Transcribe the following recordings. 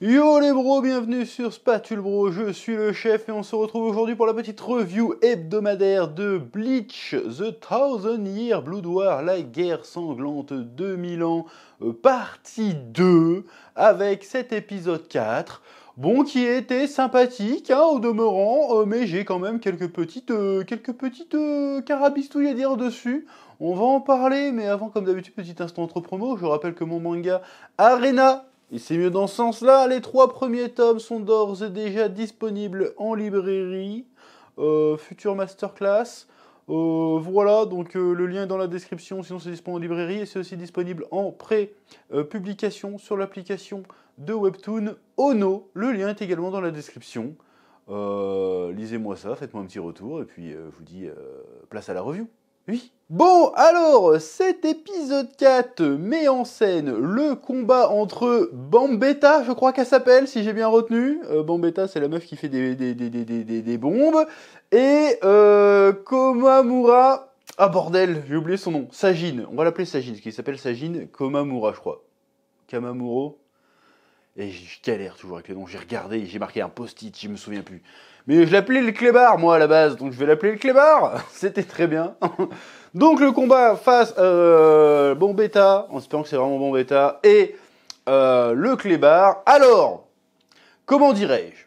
Yo les bros, bienvenue sur Spatule Bro, je suis le chef et on se retrouve aujourd'hui pour la petite review hebdomadaire de Bleach, The Thousand Year Blood War, la guerre sanglante 2000 ans, partie 2, avec cet épisode 4, bon qui était sympathique au demeurant, mais j'ai quand même quelques petites carabistouilles à dire dessus. On va en parler, mais avant comme d'habitude, petit instant entre promo, je rappelle que mon manga Arena, et c'est mieux dans ce sens-là, les 3 premiers tomes sont d'ores et déjà disponibles en librairie. Future Masterclass. Voilà, donc le lien est dans la description, sinon c'est disponible en librairie. Et c'est aussi disponible en pré-publication sur l'application de Webtoon Ono. Le lien est également dans la description. Lisez-moi ça, faites-moi un petit retour, et puis je vous dis place à la review. Oui. Bon, alors, cet épisode 4 met en scène le combat entre Bambetta, je crois qu'elle s'appelle, si j'ai bien retenu. Bambetta, c'est la meuf qui fait des bombes. Et Komamura... Ah bordel, j'ai oublié son nom. Sajin, on va l'appeler Sajin, parce qu'il s'appelle Sajin Komamura, je crois. Kamamuro. Et je galère toujours avec les noms, j'ai regardé, j'ai marqué un post-it, je me souviens plus. Mais je l'appelais le clébard, moi, à la base, donc je vais l'appeler le clébard. C'était très bien. Donc le combat face Bambetta, en espérant que c'est vraiment Bambetta, et le clébard. Alors, comment dirais-je,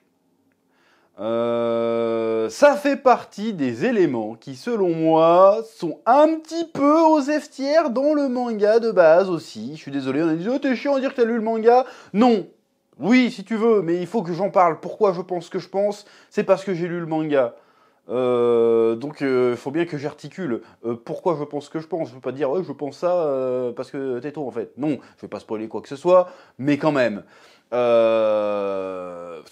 ça fait partie des éléments qui, selon moi, sont un petit peu aux F-tiers dans le manga de base aussi. Je suis désolé, on a dit « Oh, t'es chiant à dire que t'as lu le manga ». Non. Oui, si tu veux, mais il faut que j'en parle. Pourquoi je pense ce que je pense? C'est parce que j'ai lu le manga. Donc il faut bien que j'articule pourquoi je pense ce que je pense. Je ne veux pas dire je pense ça parce que t'es tôt en fait. Non, je ne vais pas spoiler quoi que ce soit, mais quand même. Parce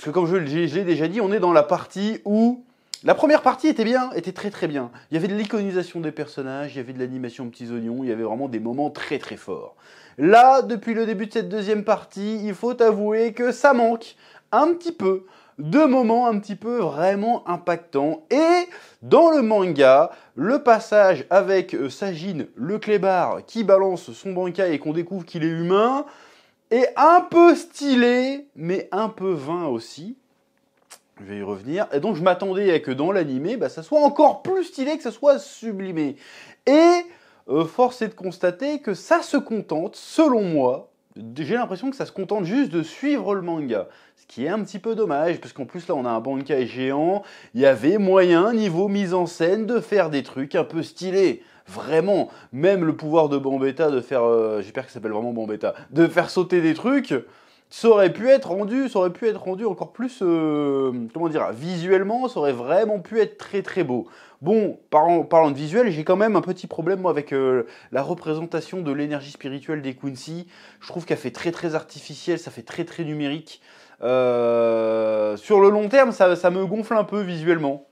que comme je l'ai déjà dit, on est dans la partie où la première partie était bien, était très très bien. Il y avait de l'iconisation des personnages, il y avait de l'animation petits oignons, il y avait vraiment des moments très très forts. Là, depuis le début de cette deuxième partie, il faut avouer que ça manque un petit peu de moments un petit peu vraiment impactants. Et dans le manga, le passage avec Sajin, le clébard, qui balance son bankai et qu'on découvre qu'il est humain, est un peu stylé, mais un peu vain aussi. Je vais y revenir. Et donc je m'attendais à que dans l'animé, ça soit encore plus stylé, que ça soit sublimé. Et force est de constater que ça se contente, selon moi, j'ai l'impression que ça se contente juste de suivre le manga. Ce qui est un petit peu dommage, parce qu'en plus là on a un bankai géant, il y avait moyen, niveau mise en scène, de faire des trucs un peu stylés. Vraiment, même le pouvoir de Bambetta de faire, j'espère que ça s'appelle vraiment Bambetta, de faire sauter des trucs, ça aurait pu être rendu encore plus, comment dire, visuellement, ça aurait vraiment pu être très très beau. Bon, parlant de visuel, j'ai quand même un petit problème moi avec la représentation de l'énergie spirituelle des Quincy. Je trouve qu'elle fait très très artificielle, ça fait très très numérique. Sur le long terme, ça me gonfle un peu visuellement.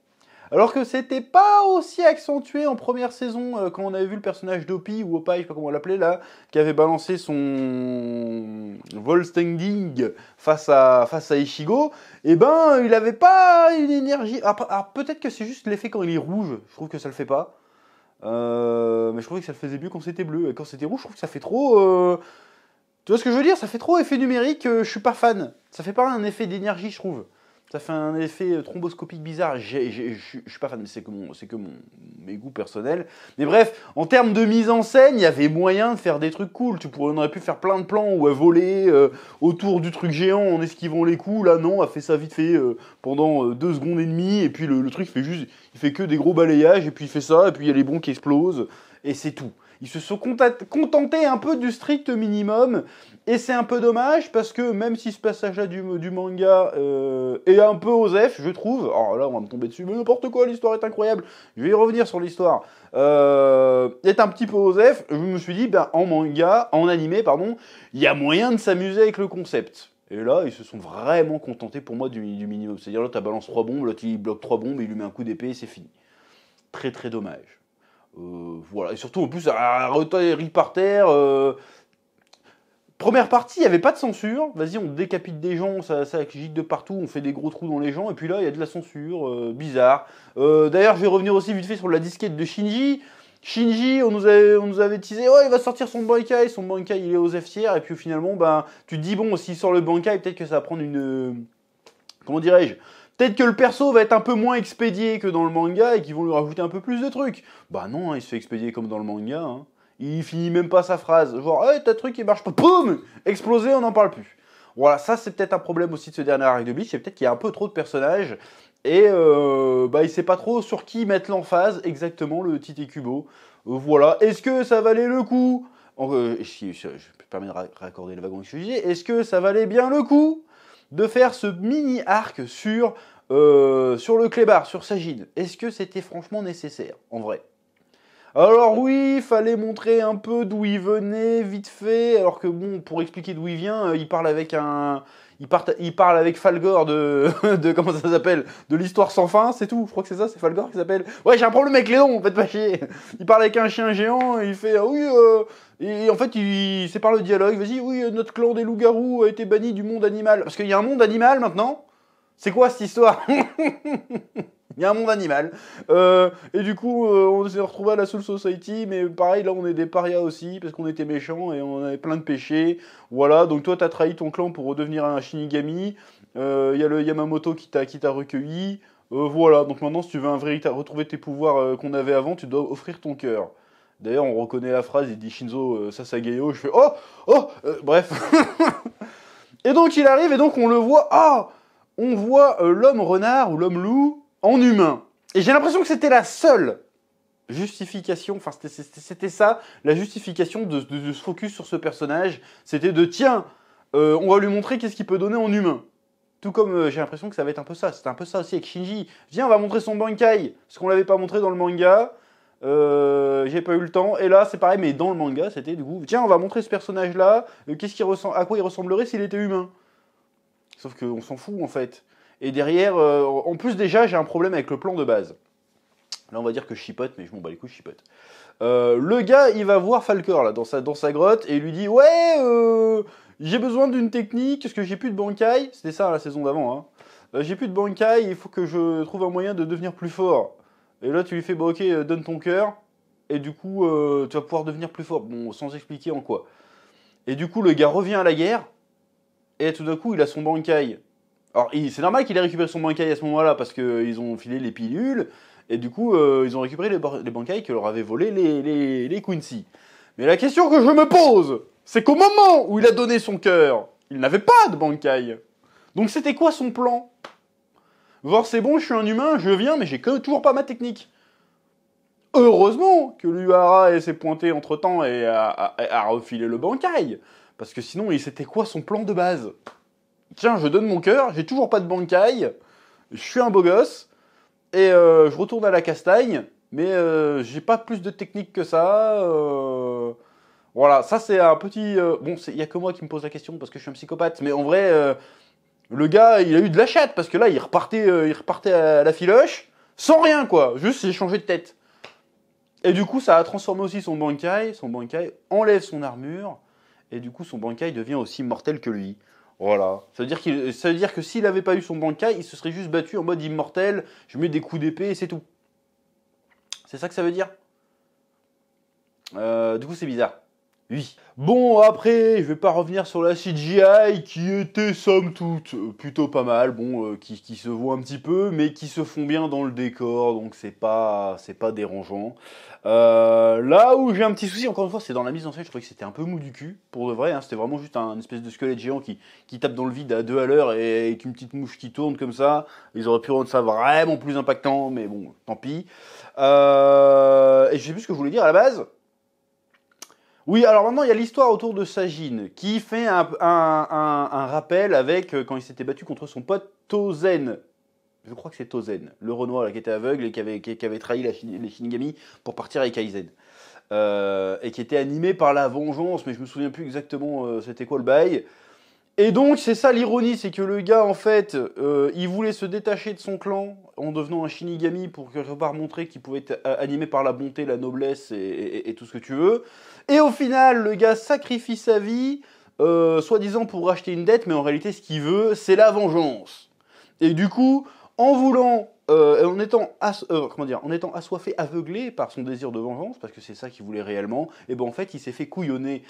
Alors que c'était pas aussi accentué en première saison, quand on avait vu le personnage d'Opi, ou Opai, je sais pas comment on l'appelait là, qui avait balancé son Volstending face à Ichigo, et il avait pas une énergie... Alors peut-être que c'est juste l'effet quand il est rouge, je trouve que ça le fait pas. Mais je trouvais que ça le faisait mieux quand c'était bleu, et quand c'était rouge, je trouve que ça fait trop... Tu vois ce que je veux dire? Ça fait trop effet numérique, je suis pas fan. Ça fait pas un effet d'énergie, je trouve. Ça fait un effet thromboscopique bizarre. Je suis pas fan, mais c'est que mes goûts personnels. Mais bref, en termes de mise en scène, il y avait moyen de faire des trucs cool. On aurait pu faire plein de plans où elle volait autour du truc géant en esquivant les coups. Là, non, elle fait ça vite fait pendant 2 secondes et demie. Et puis le truc il fait que des gros balayages. Et puis il fait ça. Et puis il y a les bons qui explosent. Et c'est tout. Ils se sont contentés un peu du strict minimum. Et c'est un peu dommage parce que même si ce passage-là du manga est un peu osef, je trouve. Alors là, on va me tomber dessus, mais n'importe quoi, l'histoire est incroyable. Je vais y revenir sur l'histoire. Est un petit peu osef. Je me suis dit, en animé, il y a moyen de s'amuser avec le concept. Et là, ils se sont vraiment contentés pour moi du minimum. C'est-à-dire, là, tu balances 3 bombes, là, tu bloques 3 bombes, il lui met un coup d'épée et c'est fini. Très très dommage. Voilà, et surtout en plus, atterrit par terre. Première partie, il n'y avait pas de censure. Vas-y, on décapite des gens, ça gicle de partout, on fait des gros trous dans les gens. Et puis là, il y a de la censure, bizarre. D'ailleurs, je vais revenir aussi vite fait sur la disquette de Shinji. Shinji, on nous avait teasé, ouais, il va sortir son Bankai il est aux F tiers, et puis finalement, ben, tu te dis, bon, s'il sort le Bankai, peut-être que ça va prendre une... comment dirais-je? Peut-être que le perso va être un peu moins expédié que dans le manga, et qu'ils vont lui rajouter un peu plus de trucs. Bah non, il se fait expédier comme dans le manga, hein. Il finit même pas sa phrase, genre, hey, t'as truc, il marche pas, boum, explosé, on n'en parle plus. Voilà, ça c'est peut-être un problème aussi de ce dernier arc de Bleach, c'est peut-être qu'il y a un peu trop de personnages, et bah, il sait pas trop sur qui mettre l'emphase, exactement, le Tite Kubo. Voilà, est-ce que ça valait le coup si, je me permets de raccorder le wagon avec ce que je disais, est-ce que ça valait bien le coup de faire ce mini-arc sur le clébard, sur Sajid? Est-ce que c'était franchement nécessaire, en vrai? Alors oui, il fallait montrer un peu d'où il venait, vite fait, alors que bon, pour expliquer d'où il vient, il parle avec il parle avec Falgor de comment ça s'appelle, de l'histoire sans fin, c'est tout. Je crois que c'est ça, c'est Falgor qui s'appelle. Ouais, j'ai un problème avec les noms, faites pas chier. Il parle avec un chien géant, et il fait oui, et en fait, c'est par le dialogue. Vas-y, oui, notre clan des loups-garous a été banni du monde animal, parce qu'il y a un monde animal maintenant. C'est quoi cette histoire? Il y a un monde animal. Et du coup, on s'est retrouvé à la Soul Society, mais pareil, là, on est des parias aussi, parce qu'on était méchants et on avait plein de péchés. Voilà, donc toi, t'as trahi ton clan pour redevenir un Shinigami. Il y a le Yamamoto qui t'a recueilli. Voilà, donc maintenant, si tu veux retrouver tes pouvoirs qu'on avait avant, tu dois offrir ton cœur. D'ailleurs, on reconnaît la phrase, il dit Shinzo Sasageyo, je fais oh, oh, bref. Et donc, il arrive, et donc, on le voit, on voit l'homme renard ou l'homme loup en humain. Et j'ai l'impression que c'était la seule justification, enfin c'était ça, la justification de se focus sur ce personnage, c'était de tiens, on va lui montrer qu'est-ce qu'il peut donner en humain. Tout comme j'ai l'impression que ça va être un peu ça, c'était un peu ça aussi avec Shinji. Viens, on va montrer son Bankai, ce qu'on l'avait pas montré dans le manga, j'ai pas eu le temps, et là c'est pareil, mais dans le manga c'était du coup, tiens, on va montrer ce personnage-là, à quoi il ressemblerait s'il était humain. Sauf qu'on s'en fout en fait. Et derrière, en plus déjà, j'ai un problème avec le plan de base. Là, on va dire que je chipote, mais je m'en bats les couilles, je chipote. Le gars, il va voir Falcor là, dans sa grotte et il lui dit ouais, j'ai besoin d'une technique parce que j'ai plus de Bankai. C'était ça la saison d'avant. Hein. J'ai plus de Bankai, il faut que je trouve un moyen de devenir plus fort. Et là, tu lui fais bah, ok, donne ton cœur. Et du coup, tu vas pouvoir devenir plus fort. Bon, sans expliquer en quoi. Et du coup, le gars revient à la guerre. Et tout d'un coup, il a son Bankai. Alors, c'est normal qu'il ait récupéré son Bankai à ce moment-là, parce qu'ils ont filé les pilules, et du coup, ils ont récupéré les Bankai que leur avaient volé les Quincy. Mais la question que je me pose, c'est qu'au moment où il a donné son cœur, il n'avait pas de Bankai. Donc c'était quoi son plan? Voir c'est bon, je suis un humain, je viens, mais j'ai toujours pas ma technique. Heureusement que l'Uhara s'est pointé entre-temps et a refilé le Bankai. Parce que sinon, c'était quoi son plan de base? Tiens, je donne mon cœur, j'ai toujours pas de Bankai, je suis un beau gosse, et je retourne à la castagne, mais j'ai pas plus de technique que ça. Voilà, ça c'est un petit... bon, il y a que moi qui me pose la question parce que je suis un psychopathe, mais en vrai, le gars, il a eu de la chatte, parce que là, il repartait à la filoche, sans rien quoi, juste il changé de tête. Et du coup, ça a transformé aussi son Bankai enlève son armure, et du coup, son Bankai devient aussi mortel que lui. Voilà. Ça veut dire que s'il n'avait pas eu son Bankai, il se serait juste battu en mode immortel, je mets des coups d'épée et c'est tout. C'est ça que ça veut dire? Du coup, c'est bizarre. Oui. Bon, après, je vais pas revenir sur la CGI qui était, somme toute, plutôt pas mal. Bon, qui se voit un petit peu, mais qui se font bien dans le décor, donc c'est pas dérangeant. Là où j'ai un petit souci, encore une fois, c'est dans la mise en scène, je trouvais que c'était un peu mou du cul, pour de vrai. Hein, c'était vraiment juste un espèce de squelette géant qui tape dans le vide à 2 à l'heure et avec une petite mouche qui tourne comme ça. Ils auraient pu rendre ça vraiment plus impactant, mais bon, tant pis. Et je sais plus ce que je voulais dire à la base. Oui, alors maintenant, il y a l'histoire autour de Sajin, qui fait un rappel avec quand il s'était battu contre son pote Tozen. Je crois que c'est Tozen, le Renoir là, qui était aveugle et qui avait trahi les Shinigami pour partir avec Aizen. Et qui était animé par la vengeance, mais je me souviens plus exactement c'était quoi le bail. Et donc, c'est ça l'ironie, c'est que le gars, en fait, il voulait se détacher de son clan en devenant un Shinigami pour quelque part montrer qu'il pouvait être animé par la bonté, la noblesse et tout ce que tu veux. Et au final, le gars sacrifie sa vie, soi-disant pour racheter une dette, mais en réalité, ce qu'il veut, c'est la vengeance. Et du coup, en voulant en étant assoiffé, aveuglé par son désir de vengeance, parce que c'est ça qu'il voulait réellement, et ben en fait il s'est fait couillonner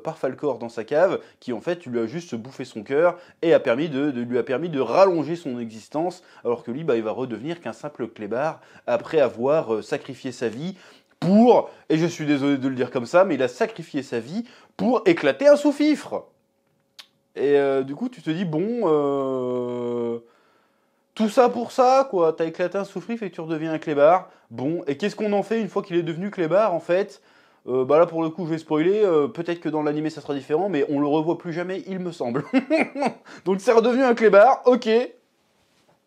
par Falkor dans sa cave, qui en fait lui a juste bouffé son cœur et lui a permis de rallonger son existence, alors que lui bah, il va redevenir qu'un simple clébard après avoir sacrifié sa vie pour, et je suis désolé de le dire comme ça, mais il a sacrifié sa vie pour éclater un sous-fifre. Et du coup tu te dis bon... Tout ça pour ça, quoi. T'as éclaté un sous-fifre et tu redeviens un clébard. Bon, et qu'est-ce qu'on en fait une fois qu'il est devenu clébard, en fait? Bah là, pour le coup, je vais spoiler. Peut-être que dans l'animé, ça sera différent, mais on le revoit plus jamais, il me semble. Donc c'est redevenu un clébard, ok.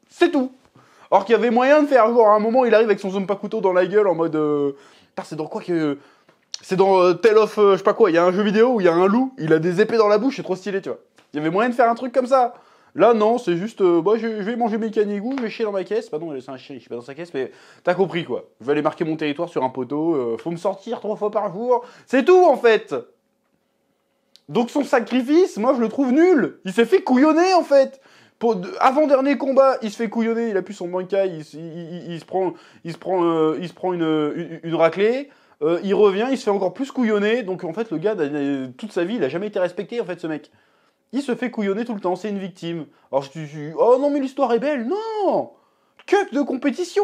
C'est tout. Alors qu'il y avait moyen de faire, genre, à un moment, il arrive avec son Zanpakuto dans la gueule en mode... Putain, c'est dans quoi que... C'est dans Tale of... je sais pas quoi, il y a un jeu vidéo où il y a un loup, il a des épées dans la bouche, c'est trop stylé, tu vois. Il y avait moyen de faire un truc comme ça. Là, non, c'est juste, bah, je vais manger mes canigous, je vais chier dans ma caisse. Pardon, c'est un chien, je suis pas dans sa caisse, mais t'as compris, quoi. Je vais aller marquer mon territoire sur un poteau, faut me sortir 3 fois par jour. C'est tout, en fait. Donc son sacrifice, moi, je le trouve nul. Il s'est fait couillonner, en fait. Avant-dernier combat, il se fait couillonner, il a plus son bankai, il se prend une raclée. Il revient, il se fait encore plus couillonner. Donc, en fait, le gars, toute sa vie, il a jamais été respecté, en fait, ce mec. Il se fait couillonner tout le temps, c'est une victime. Alors je dis, oh non mais l'histoire est belle, non. Cuck de compétition.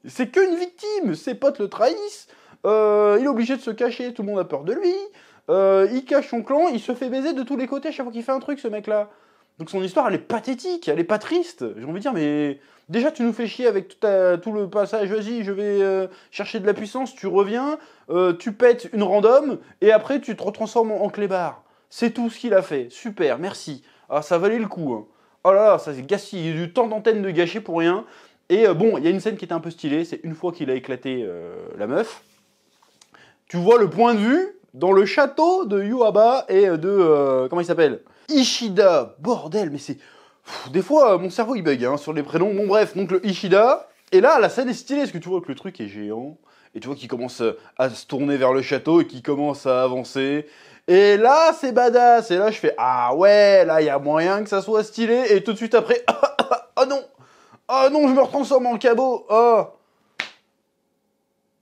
C'est qu'une victime, ses potes le trahissent, il est obligé de se cacher, tout le monde a peur de lui, il cache son clan, il se fait baiser de tous les côtés à chaque fois qu'il fait un truc ce mec là. Donc son histoire elle est pathétique, elle est pas triste, j'ai envie de dire mais... Déjà tu nous fais chier avec tout le passage, vas-y je vais chercher de la puissance, tu reviens, tu pètes une random, et après tu te retransformes en clébard. C'est tout ce qu'il a fait. Super, merci. Ah, ça valait le coup. Hein. Oh là là, ça c'est gaspillé. Il y a eu du temps d'antenne de gâcher pour rien. Et bon, il y a une scène qui était un peu stylée. C'est une fois qu'il a éclaté la meuf. Tu vois le point de vue dans le château de Yuaba et de... comment il s'appelle? Ishida. Bordel, mais c'est... Des fois, mon cerveau il bug hein, sur les prénoms. Bon bref, donc le Ishida. Et là, la scène est stylée parce que tu vois que le truc est géant. Et tu vois qu'il commence à se tourner vers le château et qu'il commence à avancer. Et là, c'est badass. Et là, je fais, ah ouais, là, il y a moyen que ça soit stylé. Et tout de suite après, oh non. Oh non, je me retransforme en cabot. Oh.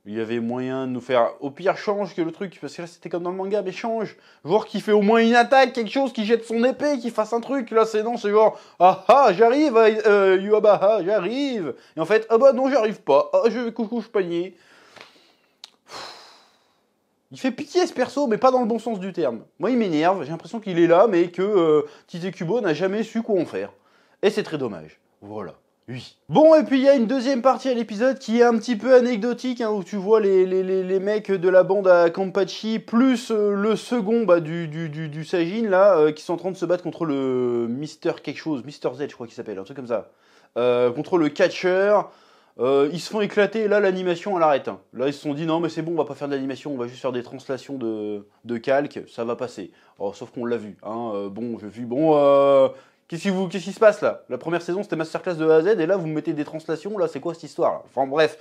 Il y avait moyen de nous faire, au pire, change que le truc. Parce que là, c'était comme dans le manga, mais change. Genre qui fait au moins une attaque, quelque chose, qui jette son épée, qui fasse un truc. Là, c'est non, c'est genre, ah ah, j'arrive, Yuaba, ah, j'arrive. Et en fait, ah bah non, j'arrive pas. Ah, je vais coucou, je panier. Il fait pitié ce perso, mais pas dans le bon sens du terme. Moi, il m'énerve, j'ai l'impression qu'il est là, mais que Tite Kubo n'a jamais su quoi en faire. Et c'est très dommage. Voilà. Oui. Bon, et puis il y a une deuxième partie à l'épisode qui est un petit peu anecdotique, hein, où tu vois les mecs de la bande à Kampachi, plus le second du Sajin, là, qui sont en train de se battre contre le Mister quelque chose, Mister Z, je crois qu'il s'appelle, un truc comme ça. Contre le catcher. Ils se font éclater et là l'animation elle arrête. Là ils se sont dit non mais c'est bon on va pas faire de l'animation, on va juste faire des translations de calques, ça va passer. Oh, sauf qu'on l'a vu. Hein. Bon j'ai vu qu'est-ce qui se passe là? La première saison c'était masterclass de A à Z et là vous me mettez des translations, là c'est quoi cette histoire là? Enfin bref.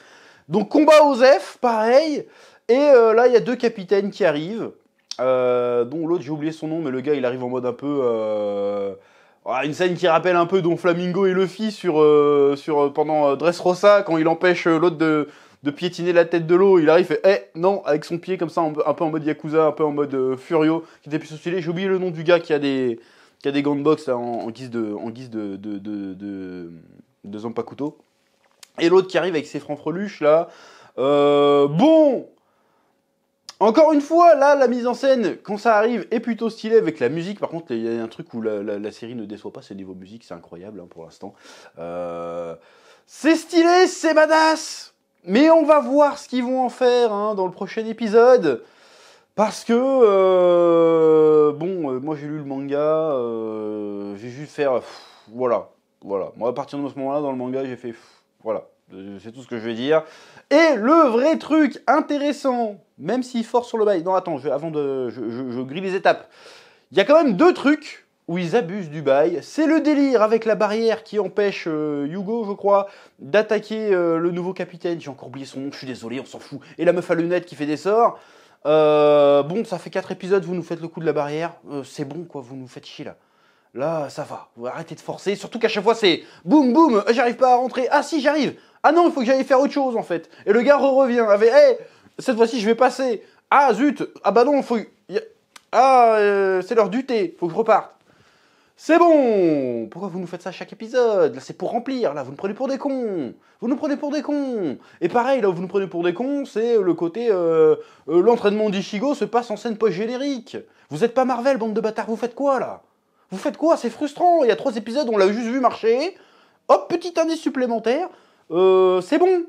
Donc combat Osef, pareil. Et là il y a 2 capitaines qui arrivent. Dont l'autre j'ai oublié son nom mais le gars il arrive en mode un peu... une scène qui rappelle un peu Don Flamingo et Luffy pendant Dressrosa, quand il empêche l'autre de piétiner la tête de l'eau. Il arrive et fait non, avec son pied comme ça, un peu en mode Yakuza, un peu en mode Furio, qui était plus stylé. J'ai oublié le nom du gars qui a des gants de boxe là, en guise de Zanpakuto. Et l'autre qui arrive avec ses francs-freluches là. Bon! Encore une fois, là, la mise en scène, quand ça arrive, est plutôt stylée avec la musique. Par contre, il y a un truc où la série ne déçoit pas, c'est le niveau musique, c'est incroyable hein, pour l'instant. C'est stylé, c'est badass. Mais on va voir ce qu'ils vont en faire hein, dans le prochain épisode. Parce que, moi j'ai lu le manga, j'ai juste faire, voilà. Moi à partir de ce moment-là, dans le manga, j'ai fait, voilà. C'est tout ce que je vais dire. Et le vrai truc intéressant, même s'il force sur le bail... Non, attends, je grille les étapes. Il y a quand même 2 trucs où ils abusent du bail. C'est le délire avec la barrière qui empêche Yugo, je crois, d'attaquer le nouveau capitaine. J'ai encore oublié son nom, je suis désolé, on s'en fout. Et la meuf à lunettes qui fait des sorts. Ça fait 4 épisodes, vous nous faites le coup de la barrière. C'est bon, quoi, vous nous faites chier, là. Là, ça va. Vous arrêtez de forcer. Surtout qu'à chaque fois, c'est boum, boum, j'arrive pas à rentrer. Ah si, j'arrive. Ah non, il faut que j'aille faire autre chose, en fait. Et le gars revient avec, hey, cette fois-ci, je vais passer. Ah zut. Ah bah non, faut... Ah, c'est l'heure du thé. Faut que je reparte. C'est bon. Pourquoi vous nous faites ça à chaque épisode? Là, c'est pour remplir. Là, vous nous prenez pour des cons. Vous nous prenez pour des cons. Et pareil, là où vous nous prenez pour des cons, c'est le côté... l'entraînement d'Ichigo se passe en scène post-générique. Vous êtes pas Marvel, bande de bâtards. Vous faites quoi, là? Vous faites quoi? C'est frustrant. Il y a 3 épisodes, on l'a juste vu marcher. Hop, petit indice supplémentaire. C'est bon.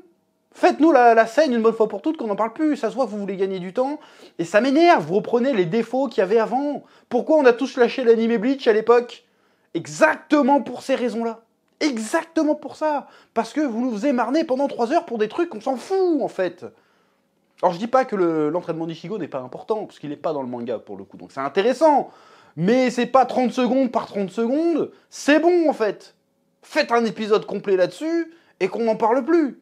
Faites-nous la scène une bonne fois pour toutes, qu'on n'en parle plus. Ça se voit que vous voulez gagner du temps. Et ça m'énerve. Vous reprenez les défauts qu'il y avait avant. Pourquoi on a tous lâché l'anime Bleach à l'époque? Exactement pour ces raisons-là. Exactement pour ça. Parce que vous nous émarnez pendant 3 heures pour des trucs qu'on s'en fout, en fait. Alors je dis pas que l'entraînement d'Ichigo n'est pas important, parce qu'il n'est pas dans le manga pour le coup. Donc c'est intéressant. Mais c'est pas 30 secondes par 30 secondes. C'est bon, en fait. Faites un épisode complet là-dessus et qu'on n'en parle plus.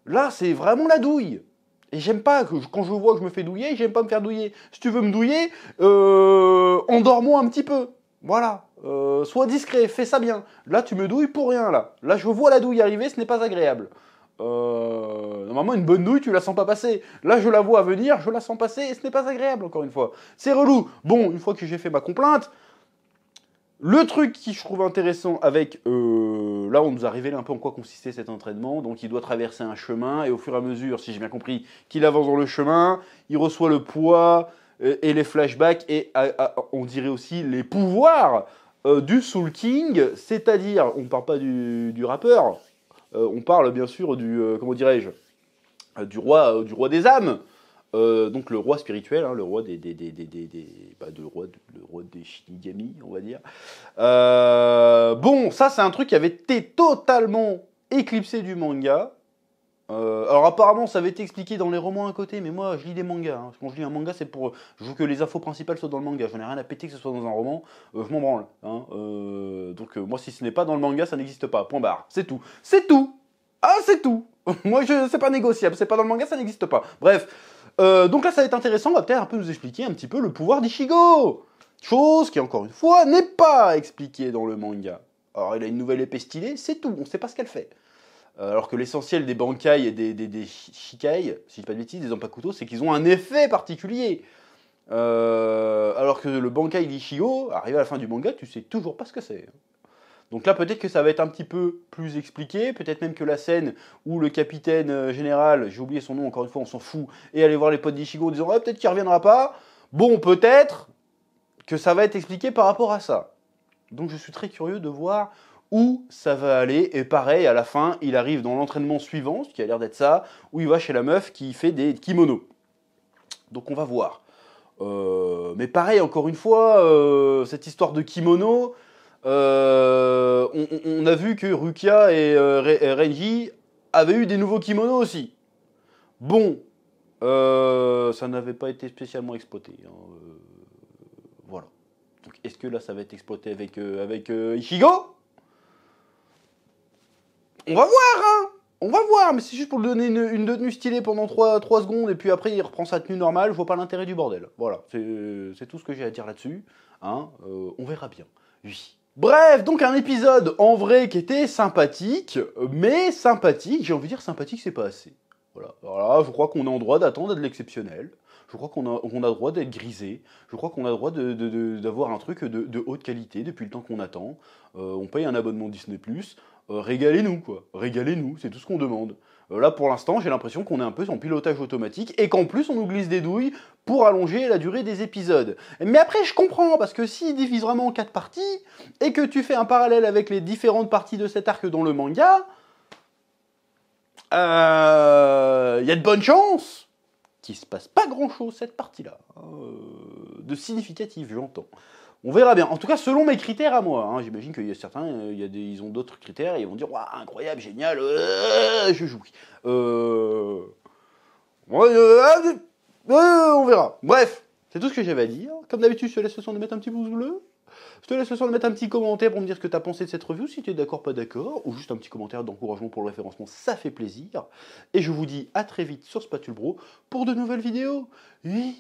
Là, c'est vraiment la douille. Et j'aime pas, quand je vois que je me fais douiller, j'aime pas me faire douiller. Si tu veux me douiller, endors-moi un petit peu. Voilà. Sois discret, fais ça bien. Là, tu me douilles pour rien, là. Là, je vois la douille arriver, ce n'est pas agréable. Normalement, une bonne douille, tu la sens pas passer. Là, je la vois venir, je la sens passer, et ce n'est pas agréable, encore une fois. C'est relou. Bon, une fois que j'ai fait ma complainte, le truc qui je trouve intéressant avec... là, on nous a révélé un peu en quoi consistait cet entraînement. Donc, il doit traverser un chemin, et au fur et à mesure, si j'ai bien compris, qu'il avance dans le chemin, il reçoit le poids et les flashbacks, et on dirait aussi les pouvoirs du Soul King, c'est-à-dire, on ne parle pas du rappeur, on parle bien sûr du, comment dirais-je, du roi des âmes, donc le roi spirituel, hein, le roi le roi des Shinigami, on va dire. Bon, ça c'est un truc qui avait été totalement éclipsé du manga. Alors apparemment ça avait été expliqué dans les romans à côté, mais moi je lis des mangas. Hein. Quand je lis un manga, c'est pour... Je veux que les infos principales soient dans le manga. J'en ai rien à péter que ce soit dans un roman. Je m'en branle. Hein. Donc moi si ce n'est pas dans le manga, ça n'existe pas. Point barre. C'est tout. C'est tout. Ah c'est tout. Moi c'est pas négociable. C'est pas dans le manga, ça n'existe pas. Bref. Donc là ça va être intéressant. On va peut-être un peu nous expliquer un petit peu le pouvoir d'Ichigo. Chose qui encore une fois n'est pas expliquée dans le manga. Alors il a une nouvelle épée stylée, c'est tout. On sait pas ce qu'elle fait. Alors que l'essentiel des Bankai et des Shikai, si je dis pas de bêtises, des Zanpakuto, c'est qu'ils ont un effet particulier. Alors que le Bankai d'Ichigo, arrivé à la fin du manga, tu sais toujours pas ce que c'est. Donc là, peut-être que ça va être un petit peu plus expliqué, peut-être même que la scène où le capitaine général, j'ai oublié son nom, encore une fois, on s'en fout, et aller voir les potes d'Ichigo en disant ah, peut-être qu'il reviendra pas. Bon, peut-être que ça va être expliqué par rapport à ça. Donc je suis très curieux de voir où ça va aller. Et pareil, à la fin, il arrive dans l'entraînement suivant, ce qui a l'air d'être ça, où il va chez la meuf qui fait des kimonos. Donc on va voir. Mais pareil, encore une fois, cette histoire de kimono, on a vu que Rukia et Renji avaient eu des nouveaux kimonos aussi. Bon, ça n'avait pas été spécialement exploité. Hein, voilà. Donc est-ce que là ça va être exploité avec Ichigo? On va voir, hein. On va voir, mais c'est juste pour lui donner une tenue stylée pendant 3 secondes, et puis après il reprend sa tenue normale, je vois pas l'intérêt du bordel. Voilà, c'est tout ce que j'ai à dire là-dessus. Hein, on verra bien. Oui. Bref, donc un épisode en vrai qui était sympathique, mais sympathique, j'ai envie de dire sympathique, c'est pas assez. Voilà, alors là, je crois qu'on est en droit d'attendre de l'exceptionnel. Je crois qu'on a le droit d'être grisé. Je crois qu'on a le droit d'avoir un truc de haute qualité depuis le temps qu'on attend. On paye un abonnement Disney+. Régalez-nous, quoi. Régalez-nous, c'est tout ce qu'on demande. Là, pour l'instant, j'ai l'impression qu'on est un peu en pilotage automatique et qu'en plus, on nous glisse des douilles pour allonger la durée des épisodes. Mais après, je comprends, parce que s'ils divisent vraiment en 4 parties et que tu fais un parallèle avec les différentes parties de cet arc dans le manga, y a de bonnes chances qu'il se passe pas grand-chose cette partie-là. De significatif, j'entends. On verra bien. En tout cas, selon mes critères à moi. Hein, j'imagine qu'il y a certains, ils ont d'autres critères et ils vont dire waouh, incroyable, génial, je joue. On verra. Bref, c'est tout ce que j'avais à dire. Comme d'habitude, je te laisse le soin de mettre un petit pouce bleu. Je te laisse le soin de mettre un petit commentaire pour me dire ce que tu as pensé de cette review, si tu es d'accord, pas d'accord, ou juste un petit commentaire d'encouragement pour le référencement, ça fait plaisir. Et je vous dis à très vite sur Spatule Bro pour de nouvelles vidéos. Oui.